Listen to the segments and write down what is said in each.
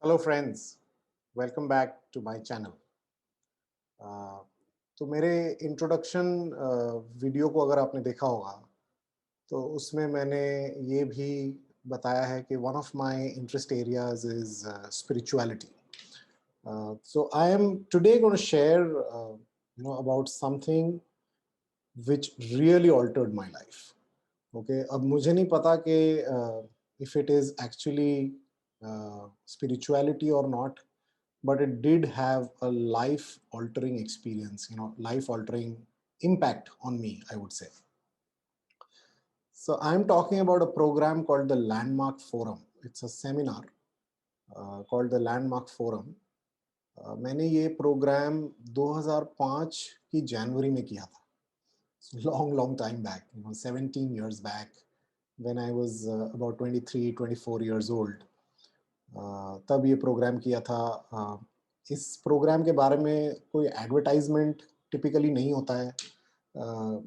Hello friends, welcome back to my channel. तो मेरे introduction video को अगर आपने देखा होगा तो उसमें मैंने ये भी बताया है कि one of my interest areas is spirituality. So I am today going to share about something which really altered my life. Okay, अब मुझे नहीं पता कि if it is actually spirituality or not, but it did have a life altering experience, life altering impact on me, I would say. So I'm talking about a program called the Landmark Forum. It's a seminar called the Landmark Forum. मैंने ये programme 2005 की जनवरी में किया था. Long time back, 17 years back, when I was about 23, 24 years old. तब ये programme किया था. इस प्रोग्राम के बारे में कोई एडवर्टाइजमेंट टिपिकली नहीं होता है.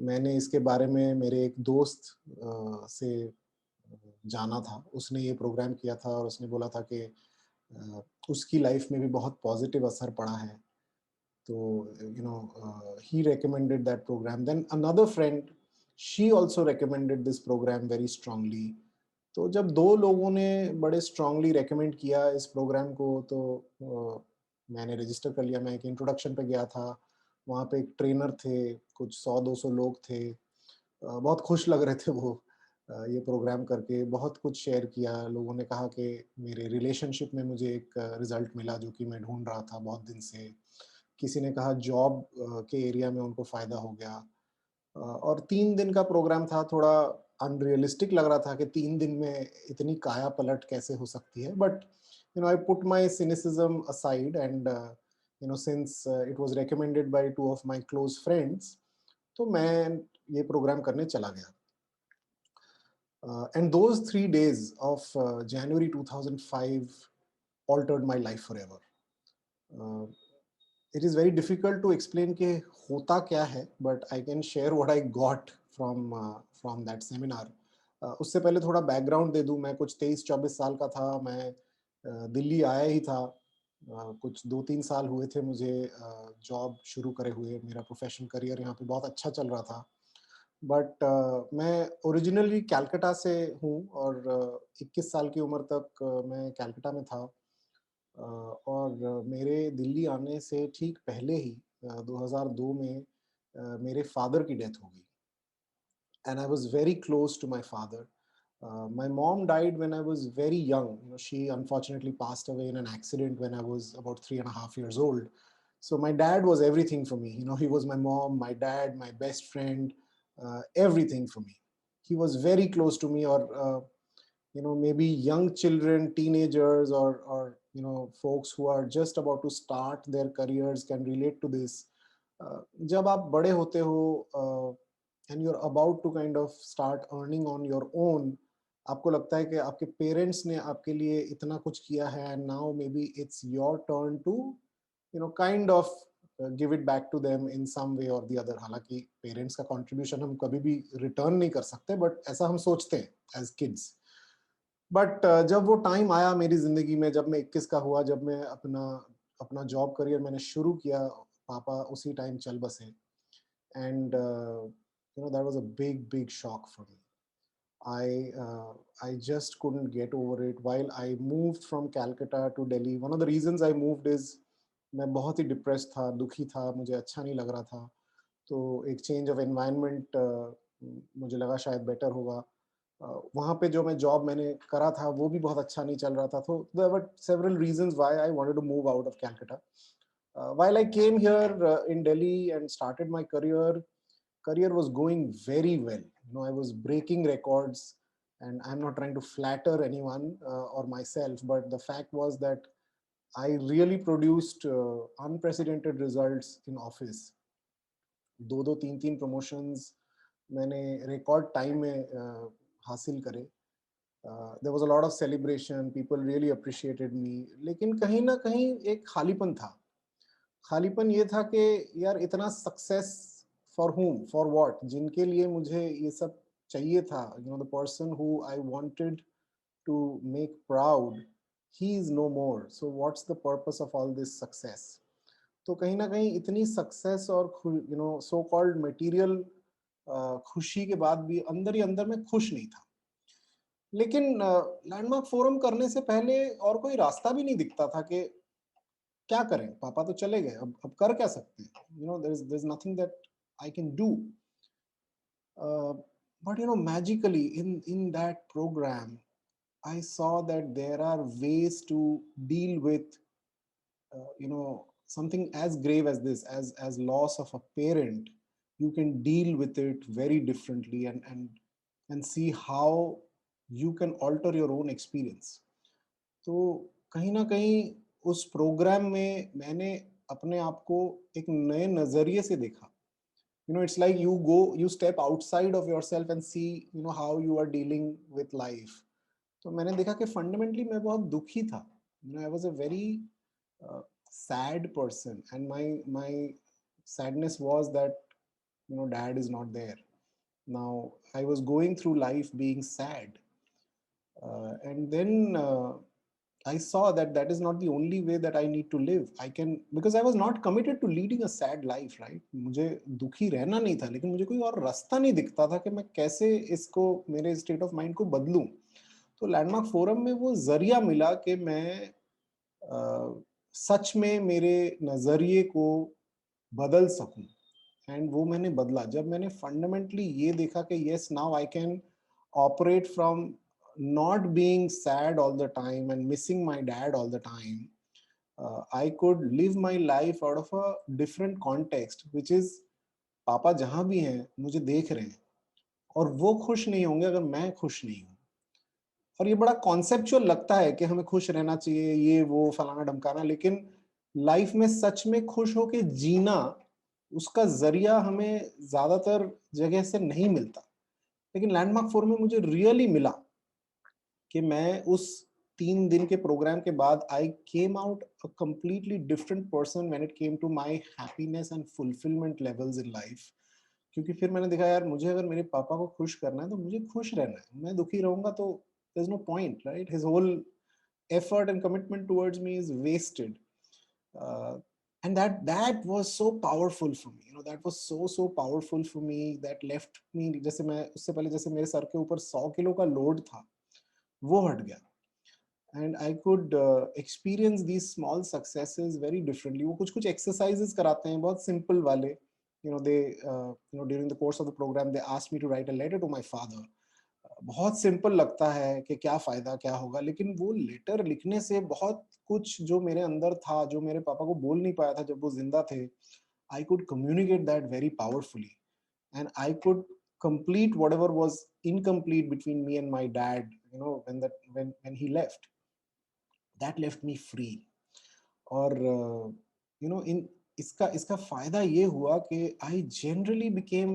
मैंने इसके बारे में मेरे एक दोस्त से जाना था. उसने ये प्रोग्राम किया था और उसने बोला था कि उसकी लाइफ में भी बहुत पॉजिटिव असर पड़ा है. तो he recommended that program. Then another friend, she also recommended this program very strongly. तो जब दो लोगों ने बड़े स्ट्रांगली रेकमेंड किया इस प्रोग्राम को तो मैंने रजिस्टर कर लिया. मैं एक इंट्रोडक्शन पे गया था. वहाँ पे एक ट्रेनर थे, कुछ 100-200 लोग थे. बहुत खुश लग रहे थे वो ये प्रोग्राम करके. बहुत कुछ शेयर किया. लोगों ने कहा कि मेरे रिलेशनशिप में मुझे एक रिजल्ट मिला जो कि मैं ढूंढ रहा था बहुत दिन से. किसी ने कहा जॉब के एरिया में उनको फ़ायदा हो गया. और 3 दिन का प्रोग्राम था. थोड़ा अनरियलिस्टिक लग रहा था कि 3 दिन में इतनी काया पलट कैसे हो सकती है. But I put my cynicism aside and since it was recommended by 2 of my close friends, तो मैं ये प्रोग्राम करने चला गया. And those 3 days of January 2005 altered my life forever. It is very difficult to explain कि होता क्या है, but I can share what I got from that seminar. उससे पहले थोड़ा बैकग्राउंड दे दूं. मैं कुछ 23-24 साल का था. मैं दिल्ली आया ही था. कुछ 2-3 साल हुए थे मुझे जॉब शुरू करे हुए. मेरा प्रोफेशनल करियर यहाँ पे बहुत अच्छा चल रहा था. बट मैं ओरिजिनली कैलकाटा से हूँ और 21 साल की उम्र तक मैं कैलकाटा में था. और मेरे दिल्ली आने से ठीक पहले ही 2002 में मेरे फादर की डेथ हो गई. And I was very close to my father. My mom died when I was very young. She unfortunately passed away in an accident when I was about 3.5 years old. So my dad was everything for me. He was my mom, my dad, my best friend, everything for me. He was very close to me. Or maybe young children, teenagers, or folks who are just about to start their careers can relate to this. जब आप बड़े होते हो and you're about to kind of start earning on your own, आपको लगता है कि आपके पेरेंट्स ने आपके लिए इतना कुछ किया है and now maybe it's your turn to kind of give it back to them in some way or the other. हालांकि पेरेंट्स का कंट्रीब्यूशन हम कभी भी रिटर्न नहीं कर सकते, बट ऐसा हम सोचते हैं एज किड्स. बट जब वो टाइम आया मेरी जिंदगी में, जब मैं 21 का हुआ, जब मैं अपना अपना जॉब करियर मैंने शुरू किया, पापा उसी टाइम चल बसे. And that was a big shock for me. I just couldn't get over it. While I moved from Calcutta to Delhi, one of the reasons I moved is मैं बहुत ही depress था, दुखी था, मुझे अच्छा नहीं लग रहा था. तो एक चेंज ऑफ एनवायरनमेंट मुझे लगा शायद बेटर होगा. वहाँ पे जो मैं जॉब मैंने करा था वो भी बहुत अच्छा नहीं चल रहा था. तो there were several reasons why I wanted to move out of Calcutta. While I came here in Delhi and started my career was going very well. I was breaking records, and I'm not trying to flatter anyone or myself, but the fact was that I really produced unprecedented results in office. 2-3 promotions मैंने record time में हासिल करे. There was a lot of celebration. People really appreciated me. लेकिन कहीं ना कहीं एक खालीपन था. खालीपन ये था कि यार इतना success for whom, for what, जिनके लिए मुझे ये सब चाहिए था, the person who I wanted to make proud, he is no more, so what's the purpose of all this success. तो कहीं ना कहीं इतनी सक्सेस और सो कॉल्ड मटेरियल खुशी के बाद भी अंदर ही अंदर में खुश नहीं था। लेकिन लैंडमार्क फोरम करने से पहले और कोई रास्ता भी नहीं दिखता था कि क्या करें, पापा तो चले गए, अब कर क्या सकते हैं, there is nothing that I can do. But magically in that program I saw that there are ways to deal with something as grave as this, as loss of a parent. You can deal with it very differently, and see how you can alter your own experience. तो कहीं ना कहीं उस programme में मैंने अपने आप को एक नए नजरिए से देखा। It's like you step outside of yourself and see how you are dealing with life. तो मैंने देखा कि फंडामेंटली मैं बहुत दुखी था। I was a very sad person, and my sadness was that dad is not there. Now I was going through life being sad, and then I saw that that is not the only way that I need to live. I can, because I was not committed to leading a sad life, right? मुझे दुखी रहना नहीं था, लेकिन मुझे कोई और रास्ता नहीं दिखता था कि मैं कैसे इसको, मेरे स्टेट ऑफ माइंड को बदलूं। तो लैंडमार्क फोरम में वो जरिया मिला कि मैं सच में मेरे नजरिए को बदल सकूं। एंड वो मैंने बदला जब मैंने फंडामेंटली ये देखा कि yes, now I can operate from not being sad all the time and missing my dad all the time. I could live my life out of a different context, which is पापा जहां भी हैं मुझे देख रहे हैं, और वो खुश नहीं होंगे अगर मैं खुश नहीं हूं। और ये बड़ा कॉन्सेप्चुअल लगता है कि हमें खुश रहना चाहिए, ये वो फलाना ढमकाना, लेकिन लाइफ में सच में खुश होके जीना, उसका जरिया हमें ज्यादातर जगह से नहीं मिलता। लेकिन लैंडमार्क फोरम में मुझे रियली मिला कि मैं उस 3 दिन के प्रोग्राम के बाद I came out a completely different person when it came to my happiness and fulfilment levels in life. क्योंकि फिर मैंने देखा, यार मुझे अगर मेरे पापा को खुश करना है तो मुझे खुश रहना है। मैं दुखी रहूंगा तो there is no point, right? His whole effort and commitment towards me is wasted. uh, and that was so powerful for me, that was so powerful for me, that left me, जैसे मैं उससे पहले जैसे मेरे sir के ऊपर 100 kilo का load था, वो हट गया। And I could experience these small successes very differently. वो कुछ कुछ एक्सरसाइजेस कराते हैं, बहुत सिंपल वाले। They during the course of the programme they asked me to write a letter to my father. बहुत सिंपल लगता है कि क्या फायदा, क्या होगा, लेकिन वो लेटर लिखने से बहुत कुछ जो मेरे अंदर था, जो मेरे पापा को बोल नहीं पाया था जब वो जिंदा थे, I could communicate that very powerfully, and I could complete whatever was incomplete between me and my dad, when he left. That left me free. और इन इसका इसका फायदा ये हुआ कि I generally became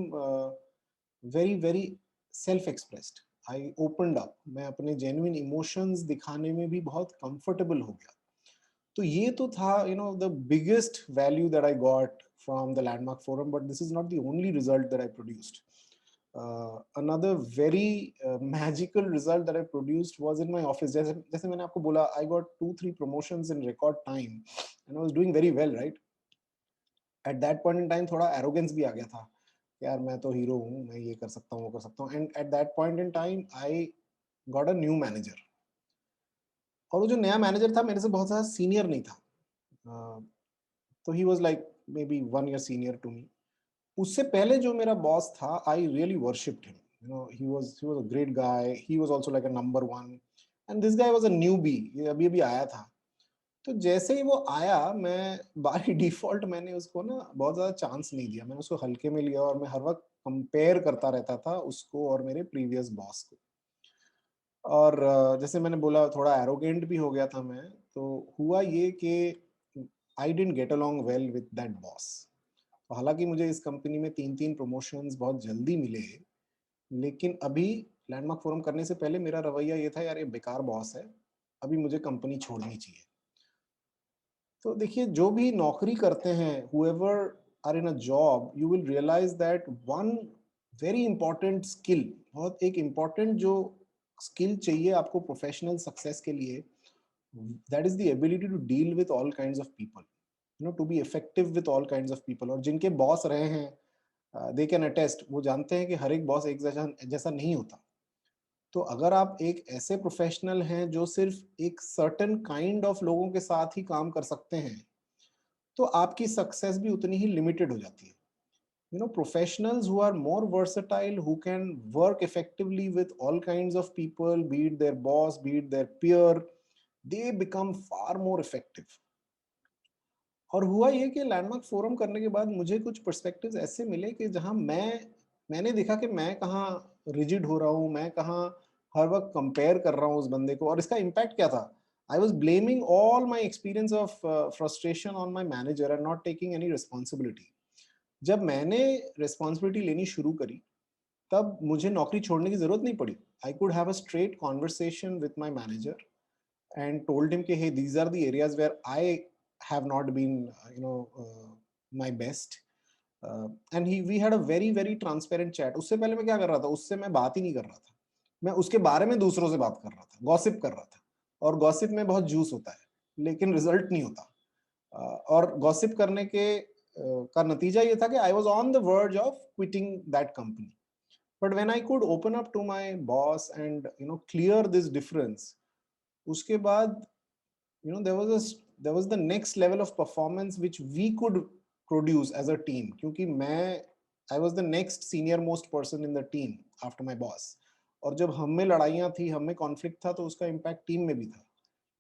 very very self expressed. I opened up, मैं अपने genuine emotions दिखाने में भी बहुत कंफर्टेबल हो गया। तो ये तो था the biggest value that I got from the landmark forum, but this is not the only result that I produced. Another very magical result that I produced was in my office. जैसे मैंने आपको बोला, I got 2-3 promotions in record time, and I was doing very well, right? At that point in time थोड़ा arrogance भी आ गया था, यार मैं तो हीरो हूँ, मैं ये कर सकता हूँ, वो कर सकता हूँ। And at that point in time I got a new manager, और वो जो नया मैनेजर था मेरे से बहुत ज़्यादा सीनियर नहीं था। तो he was like maybe 1 year senior to me. उससे पहले जो मेरा बॉस था, I really worshipped him. He was a great guy, he was also like a number one, and this guy was a newbie, ये अभी अभी आया था। तो जैसे ही वो आया, मैं बाय डिफॉल्ट मैंने उसको ना बहुत ज्यादा चांस नहीं दिया, मैंने उसको हल्के में लिया, और मैं हर वक्त कंपेयर करता रहता था उसको और मेरे प्रीवियस बॉस को। और जैसे मैंने बोला, थोड़ा एरोगेंट भी हो गया था मैं। तो हुआ ये कि I didn't get along well with that boss. तो हालांकि मुझे इस कंपनी में 3-3 प्रमोशंस बहुत जल्दी मिले, लेकिन अभी लैंडमार्क फोरम करने से पहले मेरा रवैया ये था, यार ये बेकार बॉस है, अभी मुझे कंपनी छोड़नी चाहिए। तो देखिए, जो भी नौकरी करते हैं, whoever are in a job, you will realize that one very important skill, बहुत एक important जो स्किल चाहिए आपको प्रोफेशनल सक्सेस के लिए, that is the ability to deal with all kinds of people, to be effective with all kinds of people. और जिनके boss रहे हैं, they can attest, वो जानते हैं कि हर एक बॉस एक जैसा जैसा नहीं होता. तो अगर आप एक ऐसे प्रोफेशनल हैं जो सिर्फ एक सर्टेन काइंड ऑफ लोगों के साथ ही काम कर सकते हैं, तो आपकी सक्सेस भी उतनी ही लिमिटेड हो जाती है. Professionals who are more versatile, who can work effectively with all kinds of people, be it their boss, be it their peer, they become far more effective. और हुआ ये कि लैंडमार्क फोरम करने के बाद मुझे कुछ पर्सपेक्टिव्स ऐसे मिले कि जहां मैंने देखा कि मैं कहाँ रिजिड हो रहा हूँ, मैं कहाँ हर वक्त कंपेयर कर रहा हूँ उस बंदे को. और इसका इम्पैक्ट क्या था? I was blaming all my experience of frustration on my manager and not taking any responsibility. जब मैंने रिस्पॉन्सिबिलिटी लेनी शुरू करी, तब मुझे नौकरी छोड़ने की जरूरत नहीं पड़ी. I could have a straight conversation with my manager and told him कि hey, these are the areas where I have not been my best. And we had a very very transparent chat. उससे पहले मैं क्या कर रहा था? उससे मैं बात ही नहीं कर रहा था. मैं उसके बारे में दूसरों से बात कर रहा था, गॉसिप कर रहा था. और गॉसिप में बहुत जूस होता है, लेकिन रिजल्ट नहीं होता. और गॉसिप करने के का नतीजा ये था कि I was on the verge of quitting that company. But when I could open up to my boss and clear this difference, उसके बाद there was the next level of performance which we could produce as a team, क्योंकि I was the next senior most person in the team after my boss. और जब हम में लड़ाइयाँ थी, हम में कॉन्फ्लिक्ट था, तो उसका इम्पैक्ट टीम में भी था.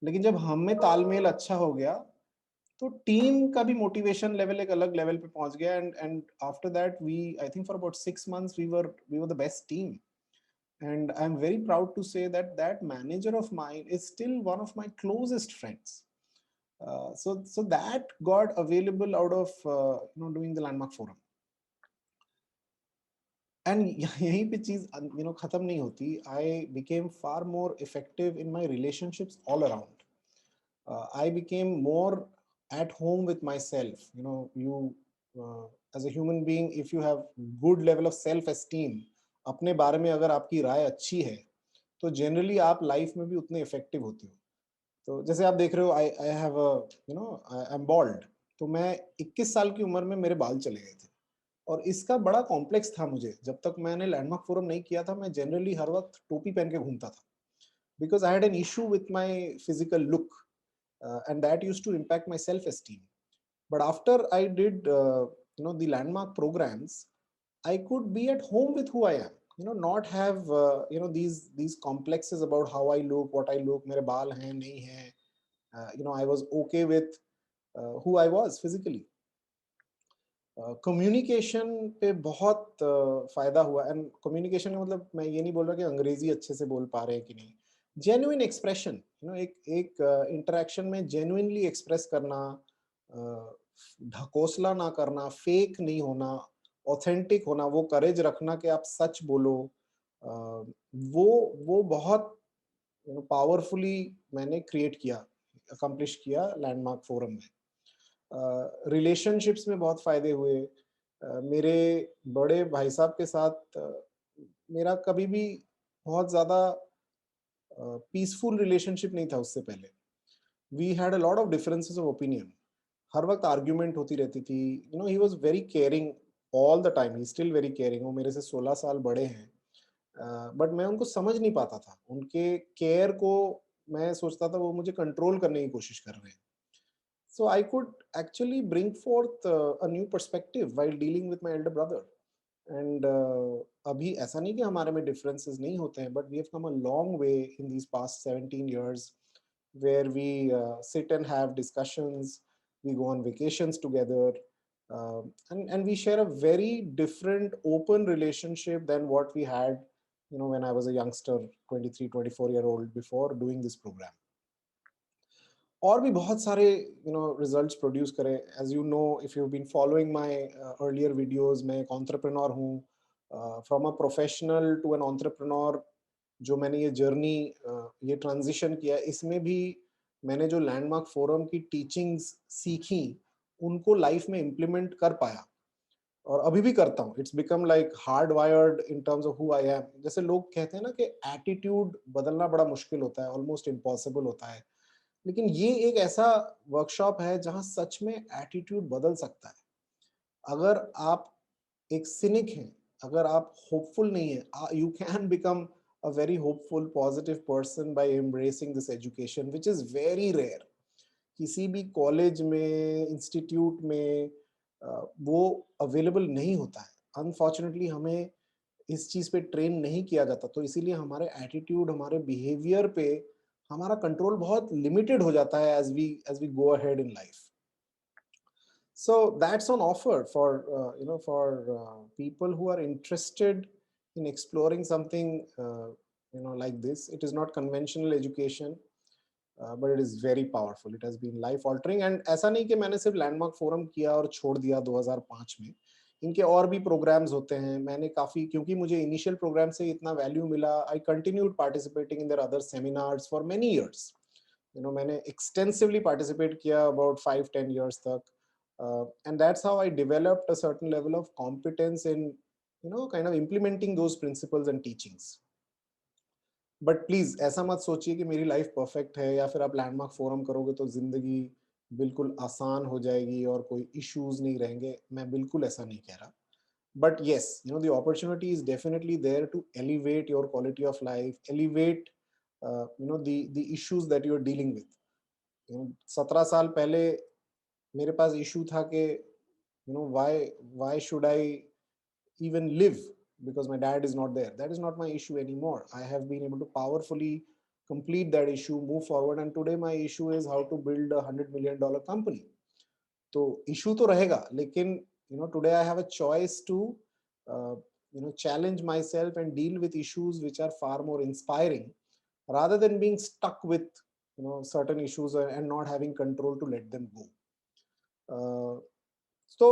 लेकिन जब हम में तालमेल अच्छा हो गया, तो टीम का भी मोटिवेशन लेवल एक अलग लेवल पे पहुंच गया. And after that I think for about 6 months we were the best team. And I'm very proud to say that that manager of mine is still one of my closest friends. So that got available out of doing the Landmark Forum. And यहीं पे चीज खत्म नहीं होती. I became far more effective in my relationships all around. I became more at home with myself. You as a human being, if you have good level of self esteem, अपने बारे में अगर आपकी राय अच्छी है, तो जनरली आप life में भी उतने इफेक्टिव होते हो. तो जैसे आप देख रहे हो, I have I am bald. तो मैं 21 साल की उम्र में मेरे बाल चले गए थे. और इसका बड़ा कॉम्प्लेक्स था मुझे. जब तक मैंने लैंडमार्क फोरम नहीं किया था, मैं जनरली हर वक्त टोपी पहन के घूमता था, because I had an issue with my physical look, and that used to impact my self esteem. But after I did the landmark programs, I could be at home with who I am, not have these complexes about how I look, what I look, mere baal hain nahi hain. I was okay with who I was physically. Communication पे बहुत फायदा हुआ. And communication का मतलब मैं ये नहीं बोल रहा कि अंग्रेजी अच्छे से बोल पा रहे हैं कि नहीं. जेन्युइन एक्सप्रेशन, एक इंटरेक्शन में जेन्युइनली एक्सप्रेस करना, ढकोसला ना करना, फेक नहीं होना, ऑथेंटिक होना, वो करेज रखना कि आप सच बोलो. वो बहुत पावरफुली मैंने क्रिएट किया, अकम्प्लिश किया लैंडमार्क फोरम में. रिलेशनशिप्स में बहुत फायदे हुए. मेरे बड़े भाई साहब के साथ मेरा कभी भी बहुत ज़्यादा पीसफुल रिलेशनशिप नहीं था उससे पहले. We had a lot of differences of opinion. हर वक्त आर्ग्यूमेंट होती रहती थी. He was very caring all the time. He still very caring. वो मेरे से 16 साल बड़े हैं, बट मैं उनको समझ नहीं पाता था. उनके केयर को मैं सोचता था वो मुझे कंट्रोल करने की कोशिश कर रहे हैं. So I could actually bring forth a new perspective while dealing with my elder brother. And अभी ऐसा नहीं कि हमारे में differences नहीं होते हैं, but we have come a long way in these past 17 years, where we sit and have discussions, we go on vacations together, and we share a very different open relationship than what we had, when I was a youngster, 23, 24-year-old, before doing this program. और भी बहुत सारे results produce करे. As you know, if you been following my earlier videos, मैं एक entrepreneur हूँ. From a professional to an entrepreneur, जो मैंने ये जर्नी, ये ट्रांजिशन किया, इसमें भी मैंने जो लैंडमार्क फोरम की टीचिंग्स सीखी, उनको लाइफ में इम्प्लीमेंट कर पाया. और अभी भी करता हूँ. It's become like hard wired in terms of who I am. जैसे लोग कहते हैं ना कि एटीट्यूड बदलना बड़ा मुश्किल होता है, ऑलमोस्ट इम्पॉसिबल होता है. लेकिन ये एक ऐसा वर्कशॉप है जहाँ सच में एटीट्यूड बदल सकता है। अगर आप एक सिनिक हैं, अगर आप होपफुल नहीं हैं, you can become a very hopeful positive person by embracing this education which is very rare. किसी भी कॉलेज में, इंस्टीट्यूट में वो अवेलेबल नहीं होता है। अनफॉर्चुनेटली हमें इस चीज़ पे ट्रेन नहीं किया जाता, तो इसीलिए हमारे एटीट्यूड, हमारे बिहेवियर पे हमारा कंट्रोल बहुत लिमिटेड हो जाता है as we go ahead in life. So that's on offer for people who are interested in exploring something like this. It is not conventional education, but it is very powerful. It has been life altering, and ऐसा नहीं कि मैंने सिर्फ landmark forum किया और छोड़ दिया 2005 में। इनके और भी प्रोग्राम्स होते हैं। मैंने काफी, क्योंकि मुझे इनिशियल प्रोग्राम से इतना वैल्यू मिला, I continued participating in their other seminars for many years. मैंने एक्सटेंसिवली पार्टिसिपेट किया अबाउट 5-10 years तक, and that's how I developed a certain level of competence in kind of implementing those principles and teachings. But please ऐसा मत सोचिए कि मेरी life perfect है या फिर आप लैंडमार्क फोरम करोगे तो जिंदगी बिल्कुल आसान हो जाएगी और कोई इश्यूज नहीं रहेंगे। मैं बिल्कुल ऐसा नहीं कह रहा। But yes, the opportunity is definitely there to elevate your quality of life, elevate the issues that you're dealing with. 17 साल पहले मेरे पास इशू था कि why should I even live because my dad is not there. That is not my issue anymore. I have been able to powerfully complete that issue, move forward, and today my issue is how to build a $100 million company. तो issue तो रहेगा, लेकिन today I have a choice to challenge myself and deal with issues which are far more inspiring rather than being stuck with certain issues and not having control to let them go. तो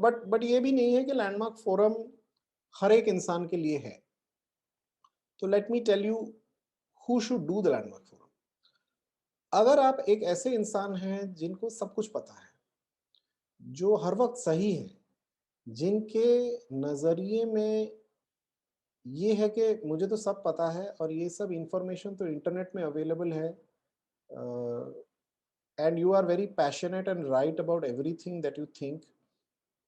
but ये भी नहीं है कि landmark forum हर एक इंसान के लिए है। तो let me tell you who should do the landmark Forum. अगर आप एक ऐसे इंसान हैं जिनको सब कुछ पता है, जो हर वक्त सही है, जिनके नजरिए में ये है कि मुझे तो सब पता है और ये सब इंफॉर्मेशन तो इंटरनेट में अवेलेबल है, and you are very passionate and right about everything that you think,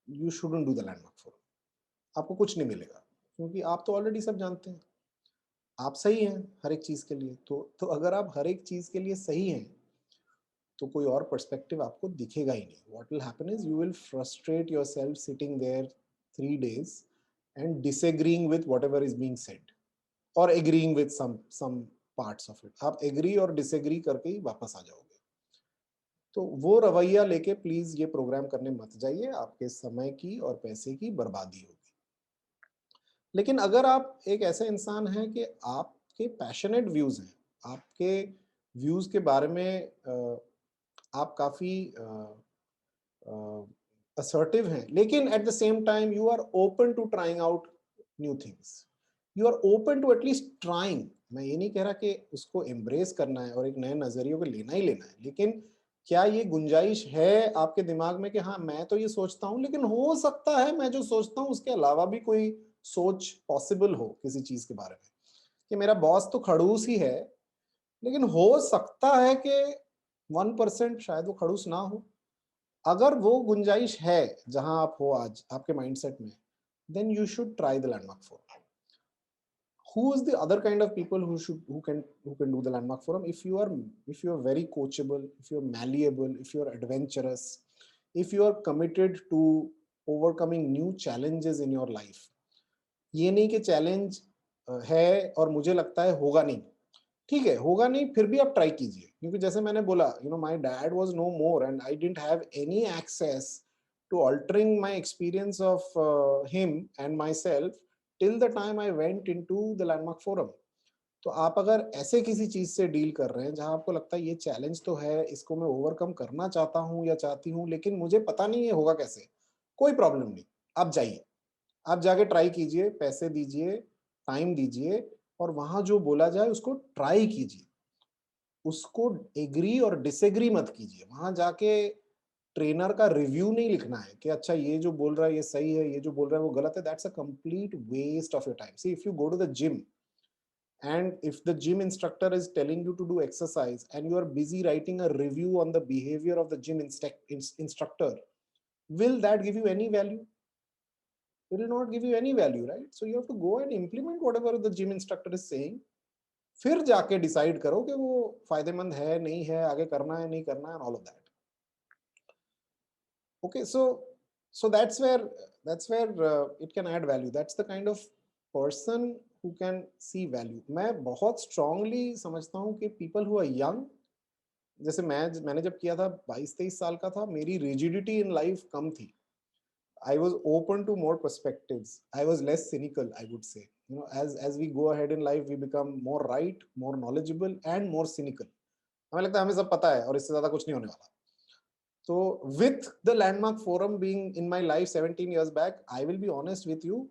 you shouldn't do the landmark Forum. आपको कुछ नहीं मिलेगा क्योंकि आप तो ऑलरेडी सब जानते हैं। आप सही हैं हर एक चीज के लिए, तो अगर आप हर एक चीज के लिए सही हैं तो कोई और पर्सपेक्टिव आपको दिखेगा ही नहीं। What will happen is you will frustrate yourself sitting there 3 days and disagreeing with whatever is being said और agreeing with some parts of it. आप एग्री और डिसएग्री करके ही वापस आ जाओगे। तो वो रवैया लेके प्लीज ये प्रोग्राम करने मत जाइए, आपके समय की और पैसे की बर्बादी होगी। लेकिन अगर आप एक ऐसे इंसान हैं कि आपके पैशनेट व्यूज हैं, आपके व्यूज के बारे में आप काफी असर्टिव हैं, लेकिन at the same time you are open to trying out new things, you are open to at least trying. मैं ये नहीं कह रहा कि उसको एम्ब्रेस करना है और एक नए नजरियों को लेना ही लेना है, लेकिन क्या ये गुंजाइश है आपके दिमाग में कि हाँ मैं तो ये सोचता हूँ, लेकिन हो सकता है मैं जो सोचता हूँ उसके अलावा भी कोई सोच पॉसिबल हो किसी चीज के बारे में, कि मेरा बॉस तो खड़ूस ही है, लेकिन हो सकता है कि 1% शायद वो खड़ूस ना हो। अगर वो गुंजाइश है जहां आप हो आज आपके माइंडसेट में, then you should try the landmark forum. Who is the other kind of people who can do the landmark forum? If you are very coachable, if you are malleable, if you are adventurous, if you are committed to overcoming new challenges in your life, ये नहीं कि challenge है और मुझे लगता है होगा नहीं, ठीक है होगा नहीं, फिर भी आप ट्राई कीजिए। क्योंकि जैसे मैंने बोला, my dad was no more and I didn't have any access to altering my experience of him and myself till the time I went into the landmark forum. तो आप अगर ऐसे किसी चीज से डील कर रहे हैं जहां आपको लगता है ये चैलेंज तो है, इसको मैं ओवरकम करना चाहता हूं या चाहती हूं, लेकिन मुझे पता नहीं ये होगा कैसे, कोई प्रॉब्लम नहीं, आप जाइए, आप जाके ट्राई कीजिए, पैसे दीजिए, टाइम दीजिए, और वहां जो बोला जाए उसको ट्राई कीजिए, उसको एग्री और डिसएग्री मत कीजिए। वहां जाके ट्रेनर का रिव्यू नहीं लिखना है कि अच्छा ये जो बोल रहा है ये सही है, ये जो बोल रहा है वो गलत है। That's a complete waste of your time. See if you go to the gym And if the gym instructor is telling you to do exercise and you are busy writing a review on the behavior of the gym instructor, will that give you any value? It will not give you any value, right? So you have to go and implement whatever the gym instructor is saying. फिर जाके decide करो कि वो फायदेमंद है नहीं है, आगे करना है नहीं करना है, and all of that. Okay, so that's where it can add value. That's the kind of person who can see value. मैं बहुत strongly समझता हूँ कि people who are young, जैसे मैंने जब किया था 22-23 साल का था, मेरी rigidity in life कम थी. I was open to more perspectives. I was less cynical, I would say. You know, as we go ahead in life, we become more right, more knowledgeable, and more cynical. हमें लगता है हमें सब पता है और इससे ज्यादा कुछ नहीं होने वाला. So with the Landmark Forum being in my life 17 years back, I will be honest with you,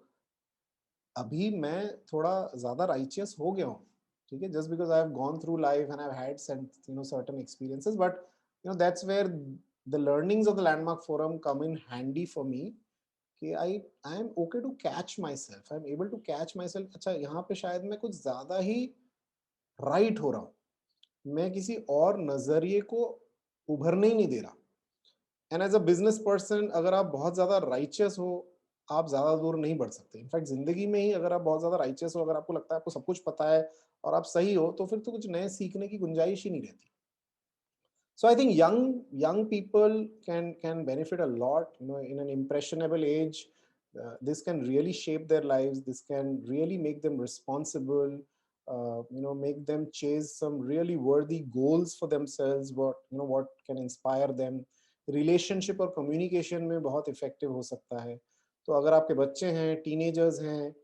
अभी मैं थोड़ा ज्यादा righteous हो गया हूँ. ठीक है, just because I have gone through life and I've had some, certain experiences, but that's where the learnings of the Landmark Forum come in handy for me. कि I am okay to catch myself. I am able to catch myself. अच्छा, यहाँ पे शायद मैं कुछ ज्यादा ही right हो रहा हूँ. मैं किसी और नजरिए को उभरने ही नहीं दे रहा. And as a business person, अगर आप बहुत ज्यादा राइचियस हो, आप ज्यादा दूर नहीं बढ़ सकते. इनफैक्ट जिंदगी में ही अगर आप बहुत ज्यादा राइचियस हो, अगर आपको लगता है आपको सब कुछ पता है और आप सही हो, तो फिर तो कुछ नए सीखने की गुंजाइश ही नहीं रहती. So I think young people can benefit a lot. In an impressionable age, this can really shape their lives. This can really make them responsible. Make them chase some really worthy goals for themselves. What can inspire them. Relationship और communication में बहुत effective हो सकता है. तो अगर आपके बच्चे हैं, teenagers हैं,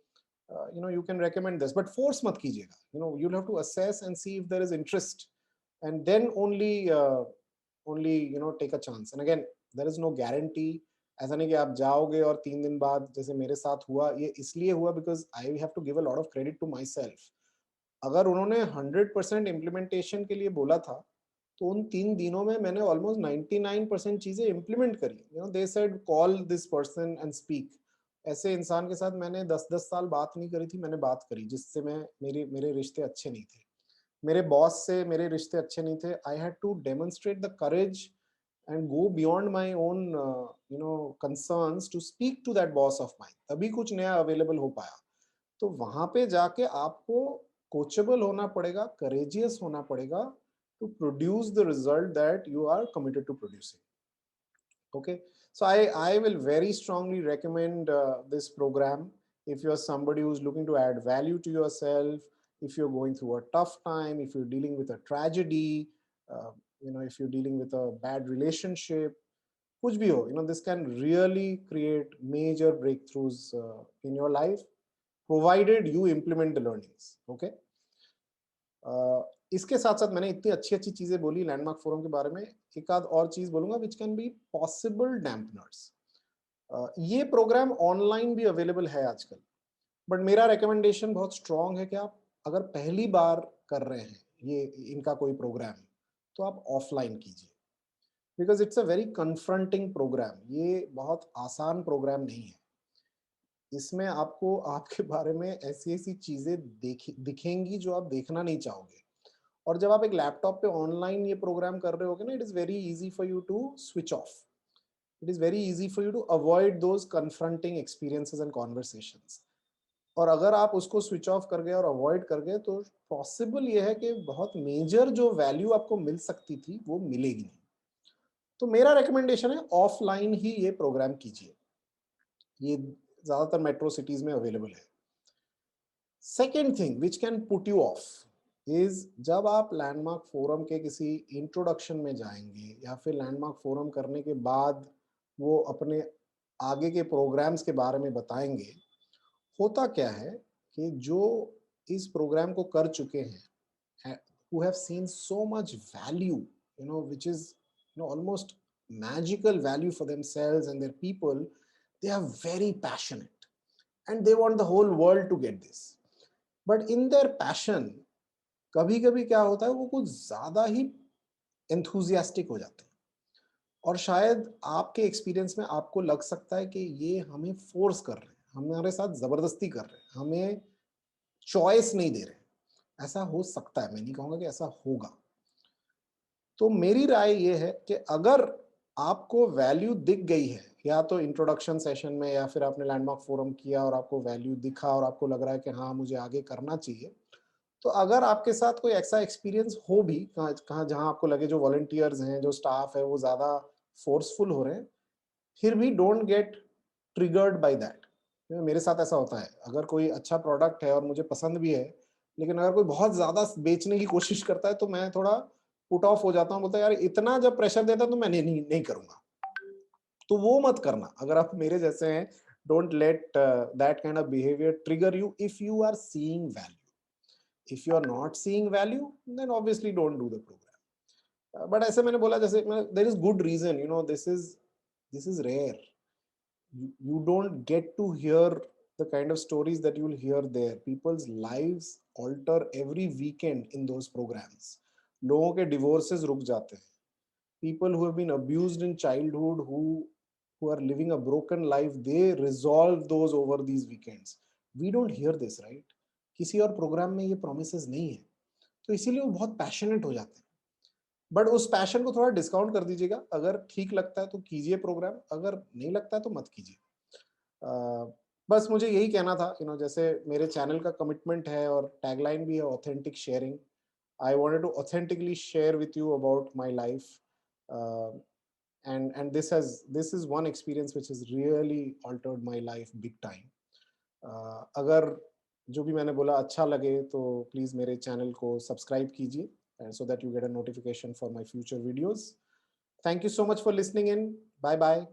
you can recommend this, but force मत कीजिएगा. You'll have to assess and see if there is interest, and then only take a chance. And again, there is no guarantee. ऐसा नहीं कि आप जाओगे और 3 दिन बाद, जैसे मेरे साथ हुआ, ये इसलिए हुआ because I have to give a lot of credit to myself. अगर उन्होंने 100% इम्प्लीमेंटेशन के लिए बोला था, तो उन 3 दिनों में मैंने ऑलमोस्ट 99% चीजें इम्प्लीमेंट करी. They said call this person and speak. ऐसे इंसान के साथ मैंने 10-10 साल बात नहीं करी थी, मैंने बात करी, जिससे मेरे रिश्ते अच्छे नहीं थे. मेरे बॉस से मेरे रिश्ते अच्छे नहीं थे. I had to demonstrate the courage and go beyond my own concerns to speak to that boss of mine. तभी कुछ नया अवेलेबल हो पाया. तो वहां पे जाके आपको कोचेबल होना पड़ेगा, करेजियस होना पड़ेगा, to produce the result that you are committed to producing. Okay, so I will very strongly recommend this program if you're somebody who's looking to add value to yourself, if you're going through a tough time, if you're dealing with a tragedy, if you're dealing with a bad relationship, kuch bhi ho, this can really create major breakthroughs in your life, provided you implement the learnings. Okay. इसके साथ साथ मैंने इतनी अच्छी अच्छी चीजें बोली landmark forum के बारे में, एक आध और चीज बोलूंगा विच कैन बी पॉसिबल डैम्पनर्स. ये प्रोग्राम ऑनलाइन भी अवेलेबल है आजकल, बट मेरा रिकमेंडेशन बहुत स्ट्रांग है कि आप अगर पहली बार कर रहे हैं ये इनका कोई प्रोग्राम, तो आप ऑफलाइन कीजिए, because it's a very confronting program. ये बहुत आसान प्रोग्राम नहीं है. इसमें आपको आपके बारे में ऐसी ऐसी चीजें दिखेंगी जो आप देखना नहीं चाहोगे. और जब आप एक लैपटॉप पे ऑनलाइन ये प्रोग्राम कर रहे होगे ना, it is very easy for you to switch off. It is very easy for you to avoid those confronting experiences and conversations. और अगर आप उसको स्विच ऑफ कर गए और अवॉइड कर गए, तो पॉसिबल ये है कि बहुत मेजर जो वैल्यू आपको मिल सकती थी वो मिलेगी नहीं. तो मेरा रिकमेंडेशन है ऑफलाइन ही ये प्रोग्राम कीजिए. ये ज्यादातर मेट्रो सिटीज में अवेलेबल है. Second thing which can put you of is, जब आप लैंडमार्क फोरम के किसी इंट्रोडक्शन में जाएंगे या फिर लैंडमार्क फोरम करने के बाद वो अपने आगे के प्रोग्राम्स के बारे में बताएंगे, होता क्या है कि जो इस प्रोग्राम को कर चुके हैं, who have seen so much value, which is almost magical value for themselves and their people, they are very passionate and they want the whole world to get this. But in their passion, कभी कभी क्या होता है, वो कुछ ज्यादा ही enthusiastic हो जाते हैं. और शायद आपके एक्सपीरियंस में आपको लग सकता है कि ये हमें फोर्स कर रहे हैं, हमारे साथ जबरदस्ती कर रहे हैं, हमें चॉइस नहीं दे रहे हैं. ऐसा हो सकता है, मैं नहीं कहूँगा कि ऐसा होगा। तो मेरी राय ये है कि अगर आपको वैल्यू दिख गई है, या तो इंट्रोडक्शन सेशन में या फिर आपने लैंडमार्क फोरम किया और आपको वैल्यू दिखा और आपको लग रहा है कि हाँ, मुझे आगे करना चाहिए, तो अगर आपके साथ कोई ऐसा एक्सपीरियंस हो भी कहाँ कहाँ जहाँ आपको लगे जो वॉलंटियर्स हैं, जो स्टाफ है, वो ज़्यादा फोर्सफुल हो रहे हैं, फिर भी don't get triggered by that. मेरे साथ ऐसा होता है, अगर कोई अच्छा प्रोडक्ट है और मुझे पसंद भी है, लेकिन अगर कोई बहुत ज़्यादा बेचने की कोशिश करता है, तो मैं थोड़ा पुट ऑफ हो जाता हूँ, बोलता है यार इतना जब प्रेशर देता है तो मैं नहीं करूँगा। तो वो मत करना, अगर आप मेरे जैसे हैं, don't let that kind of behaviour trigger you if you are seeing value. If you are not seeing value, then obviously don't do the program. But ऐसे मैंने बोला, जैसे there is good reason, this is rare. You don't get to hear the kind of stories that you'll hear there. People's lives alter every weekend in those programs. लोगों के divorces रुक जाते हैं. People who have been abused in childhood, who are living a broken life, they resolve those over these weekends. We don't hear this, right? किसी और programme में ये promises नहीं है, तो इसीलिए वो बहुत पैशनेट हो जाते हैं. बट उस पैशन को थोड़ा डिस्काउंट कर दीजिएगा. अगर ठीक लगता है तो कीजिए प्रोग्राम, अगर नहीं लगता है तो मत कीजिए. बस मुझे यही कहना था, जैसे मेरे चैनल का कमिटमेंट है और टैगलाइन भी है, authentic sharing. I wanted to authentically share with you about my life. And this is one experience which has really altered my life big time. अगर जो भी मैंने बोला अच्छा लगे तो प्लीज मेरे चैनल को सब्सक्राइब कीजिए, so that you get a notification for my future videos. Thank you so much for listening in. Bye bye.